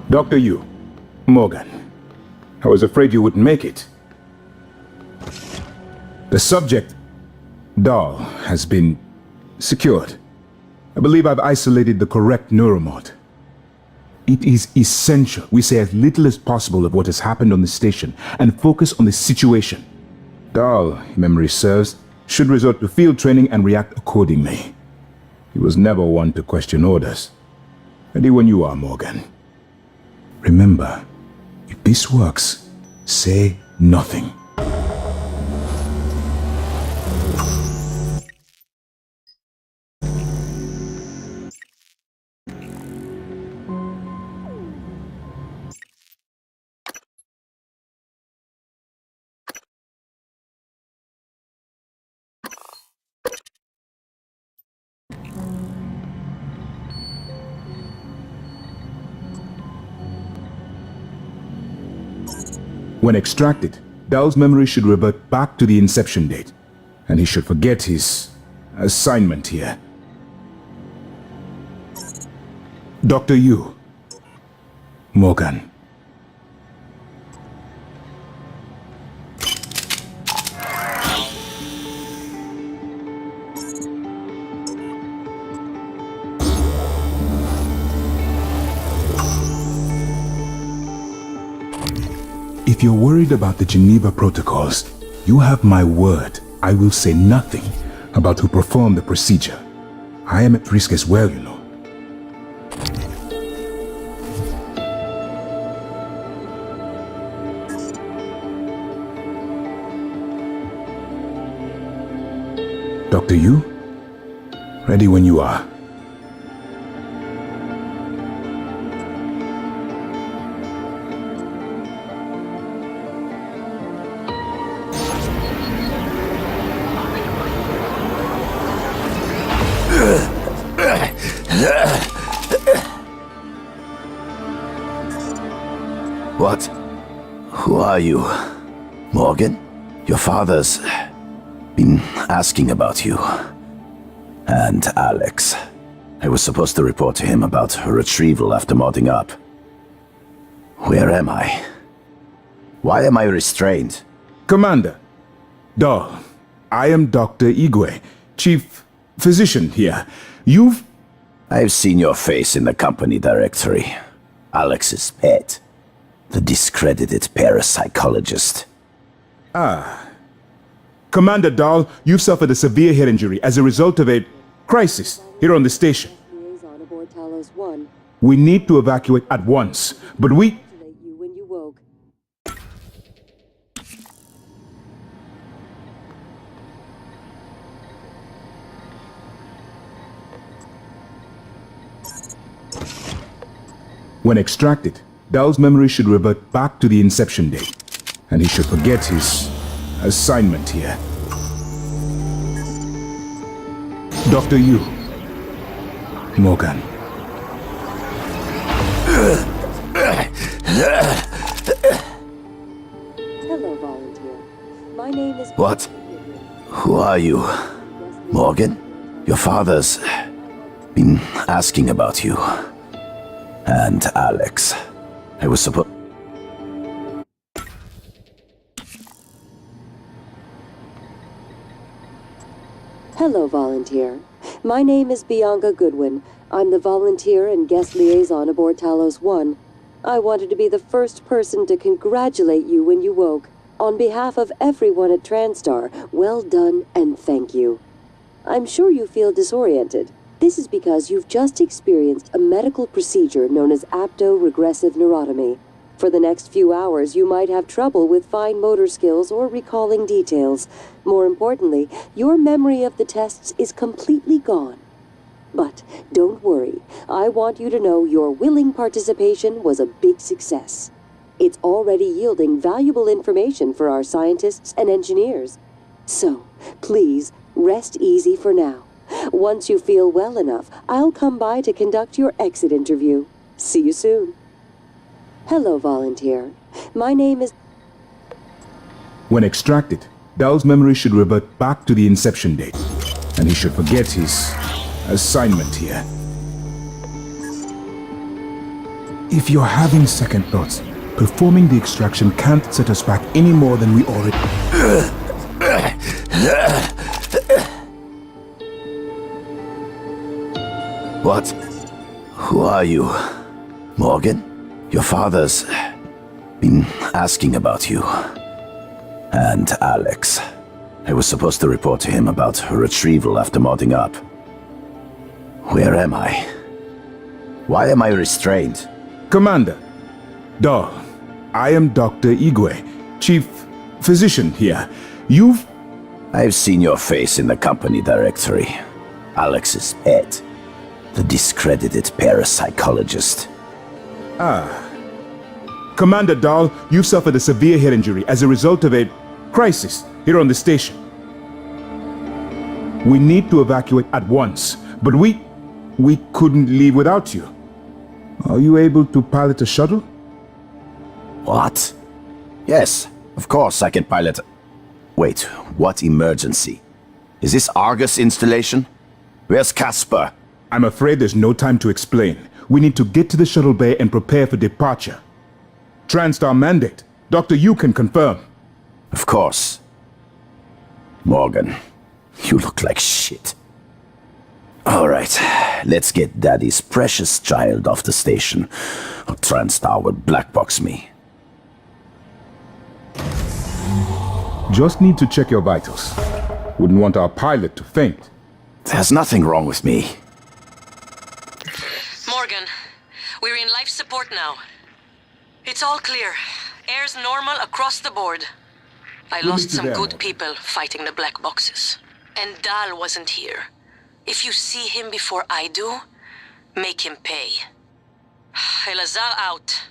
Dr. Yu, Morgan, I was afraid you wouldn't make it. The subject, Dahl, has been secured. I believe I've isolated the correct neuromod. It is essential we say as little as possible of what has happened on the station and focus on the situation. Dahl, if memory serves, should resort to field training and react accordingly. He was never one to question orders. Ready when you are, Morgan. Remember, if this works, say nothing. When extracted, Dahl's memory should revert back to the inception date, and he should forget his assignment here. Dr. Yu. Morgan. If you're worried about the Geneva protocols, you have my word. I will say nothing about who performed the procedure. I am at risk as well, you know. Dr. Yu? Ready when you are. What? Who are you? Morgan? Your father's been asking about you. And Alex. I was supposed to report to him about her retrieval after modding up. Where am I? Why am I restrained? Commander. Dahl. I am Dr. Igwe, Chief Physician here. I've seen your face in the company directory. Alex's pet. The discredited parapsychologist. Commander Dahl, you've suffered a severe head injury as a result of a crisis here on the station. Liaison aboard Talos 1. We need to evacuate at once, but we... Congratulate you when you woke. When extracted, Dahl's memory should revert back to the inception date, and he should forget his assignment here. Dr. Yu. Morgan. Hello, volunteer. My name is... What? Who are you? Morgan? Your father's been asking about you. And Alex. I was supposed... Hello, volunteer. My name is Bianca Goodwin. I'm the volunteer and guest liaison aboard Talos 1. I wanted to be the first person to congratulate you when you woke. On behalf of everyone at TranStar, well done and thank you. I'm sure you feel disoriented. This is because you've just experienced a medical procedure known as apto-regressive neurotomy. For the next few hours, you might have trouble with fine motor skills or recalling details. More importantly, your memory of the tests is completely gone. But don't worry. I want you to know your willing participation was a big success. It's already yielding valuable information for our scientists and engineers. So, please, rest easy for now. Once you feel well enough, I'll come by to conduct your exit interview. See you soon. Hello, volunteer. My name is... When extracted, Dahl's memory should revert back to the inception date, and he should forget his assignment here. If you're having second thoughts, performing the extraction can't set us back any more than we already... What? Who are you? Morgan? Your father's been asking about you. And Alex. I was supposed to report to him about her retrieval after modding up. Where am I? Why am I restrained? Commander. Dahl. I am Dr. Igwe, Chief Physician here. I've seen your face in the company directory. Alex's pet. The discredited parapsychologist. Commander Dahl, you've suffered a severe head injury as a result of a crisis here on the station. We need to evacuate at once, but we couldn't leave without you. Are you able to pilot a shuttle? What? Yes, of course I can pilot. Wait, what emergency? Is this Argus installation? Where's Casper? I'm afraid there's no time to explain. We need to get to the shuttle bay and prepare for departure. TranStar mandate. Dr. Yu can confirm. Of course. Morgan, you look like shit. Alright, let's get Daddy's precious child off the station, or TranStar will blackbox me. Just need to check your vitals. Wouldn't want our pilot to faint. There's nothing wrong with me. Morgan, we're in life support now. It's all clear. Air's normal across the board. I lost some good people fighting the black boxes. And Dal wasn't here. If you see him before I do, make him pay. Elazar out.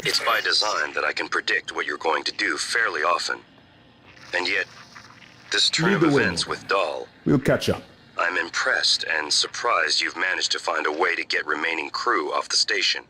It's by design that I can predict what you're going to do fairly often. And yet, this turn of events with Dahl... We'll catch up. I'm impressed and surprised you've managed to find a way to get remaining crew off the station.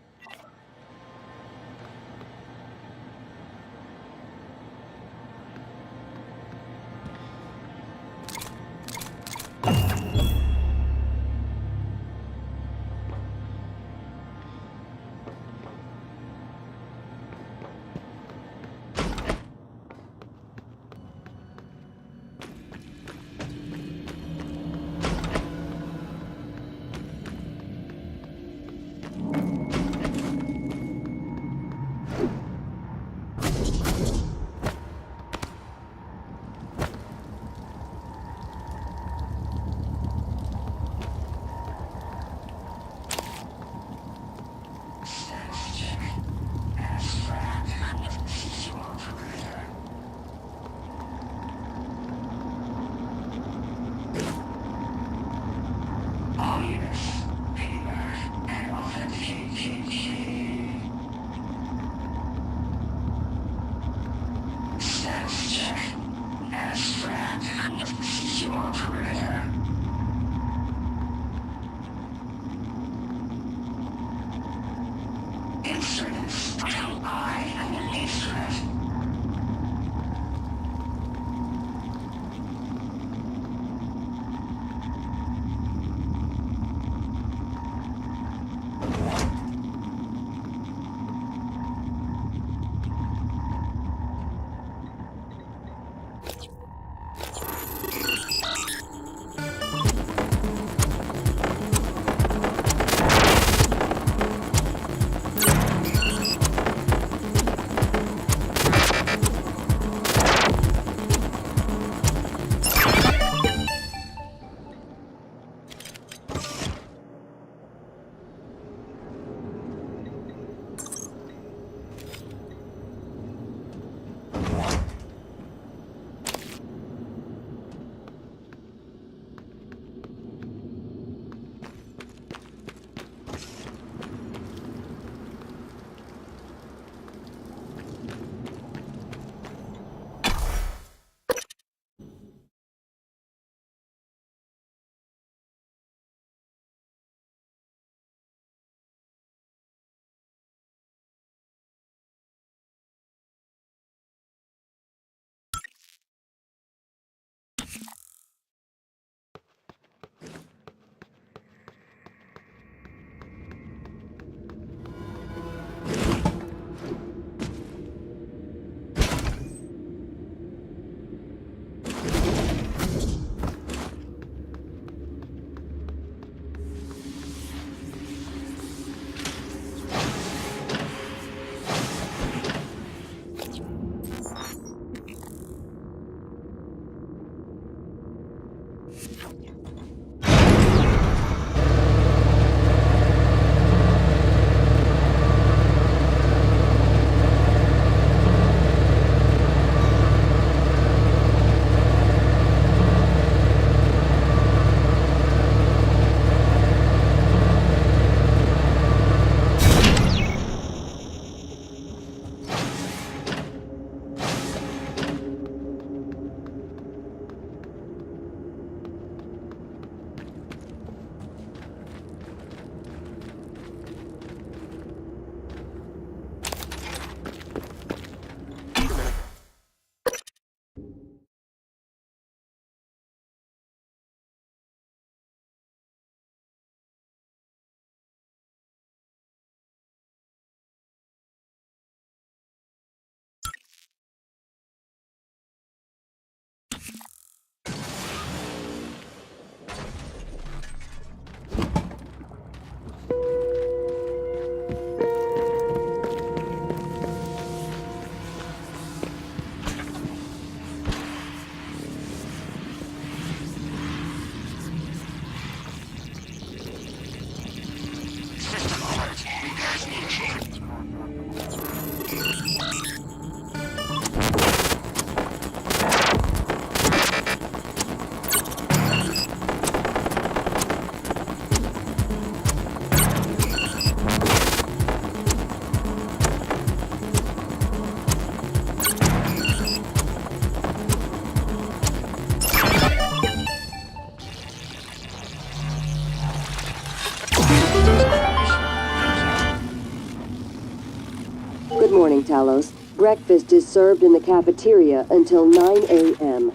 Good morning, Talos. Breakfast is served in the cafeteria until 9 a.m.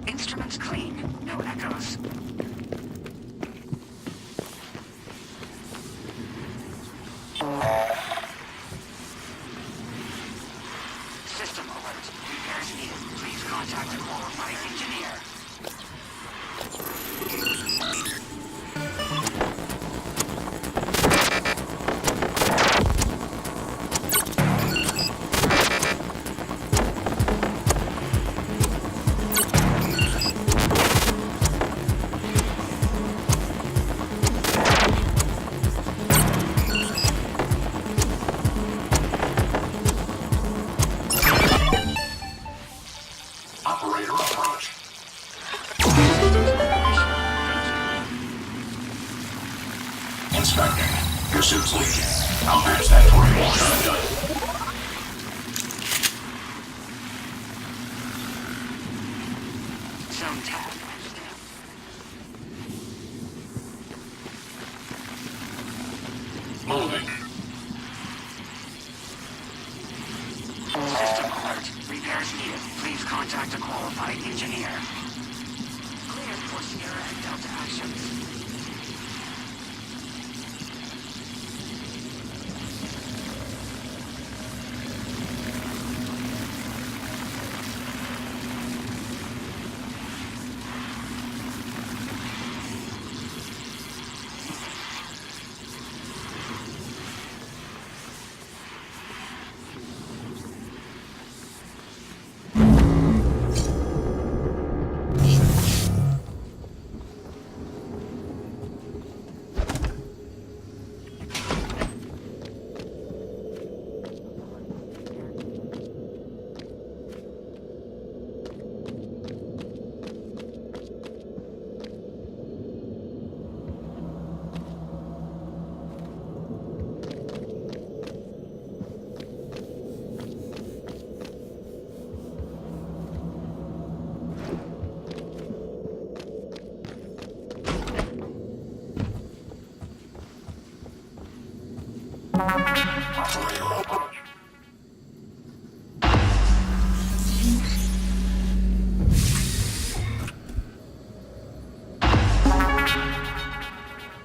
Instruments clean. No echoes. System alert. Repairs needed. Please contact a qualified engineer. Operator approach. Inspecting. Your suit's leaking. I'll patch that for you once I'm done. Zone tap. Moving. System alert. Repairs needed. Please contact a qualified engineer. Cleared for Sierra and Delta actions.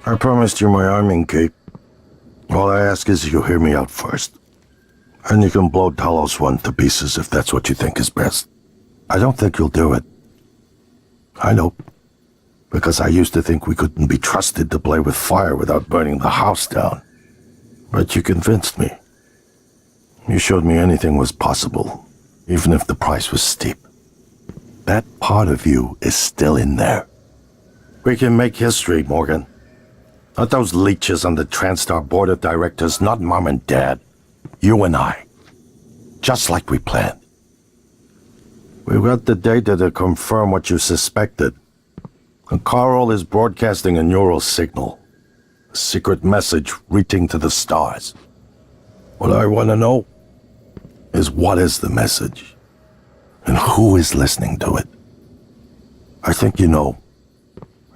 I promised you my arming, Kate. All I ask is you hear me out first. And you can blow Talos 1 to pieces if that's what you think is best. I don't think you'll do it. I know. Because I used to think we couldn't be trusted to play with fire without burning the house down. But you convinced me. You showed me anything was possible, even if the price was steep. That part of you is still in there. We can make history, Morgan. Not those leeches on the TranStar board of directors, not Mom and Dad. You and I. Just like we planned. We've got the data to confirm what you suspected. And Carl is broadcasting a neural signal. A secret message reaching to the stars. What I want to know is what is the message? And who is listening to it? I think you know.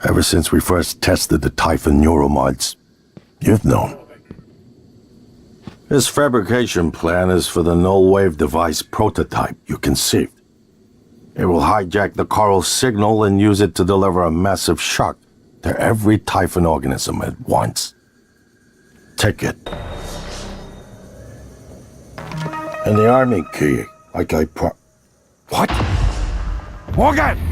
Ever since we first tested the Typhon neuromods, you've known. This fabrication plan is for the null-wave device prototype you conceived. It will hijack the Carl signal and use it to deliver a massive shock to every Typhon organism at once. Take it. And the army key, like I What? Morgan!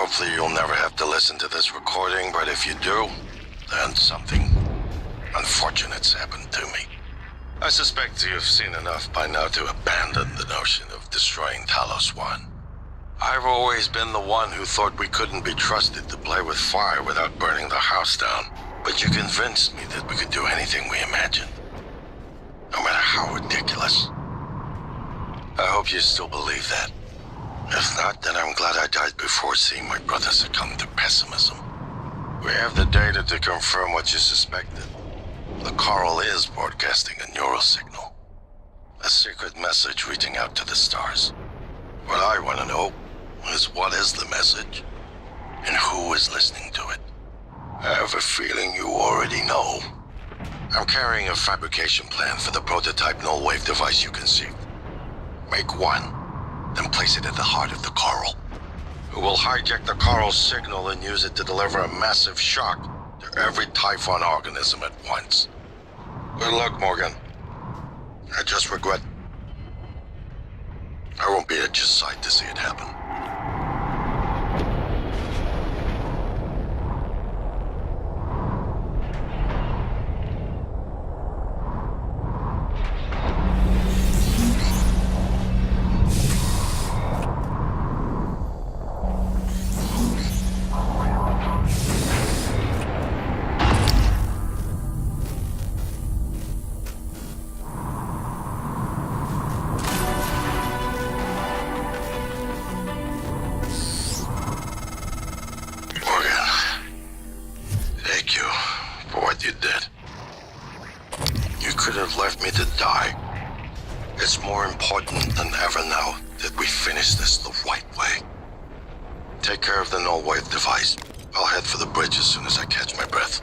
Hopefully you'll never have to listen to this recording, but if you do, then something unfortunate's happened to me. I suspect you've seen enough by now to abandon the notion of destroying Talos 1. I've always been the one who thought we couldn't be trusted to play with fire without burning the house down. But you convinced me that we could do anything we imagined. No matter how ridiculous. I hope you still believe that. If not, then I'm glad I died before seeing my brother succumb to pessimism. We have the data to confirm what you suspected. The coral is broadcasting a neural signal. A secret message reaching out to the stars. What I want to know is what is the message, and who is listening to it. I have a feeling you already know. I'm carrying a fabrication plan for the prototype null-wave device you conceived. Make one, then place it at the heart of the coral. We will hijack the coral's signal and use it to deliver a massive shock to every Typhon organism at once. Good luck, Morgan. I just regret I won't be at your side to see it happen. It's more important than ever now that we finish this the right way. Take care of the null-wave device. I'll head for the bridge as soon as I catch my breath.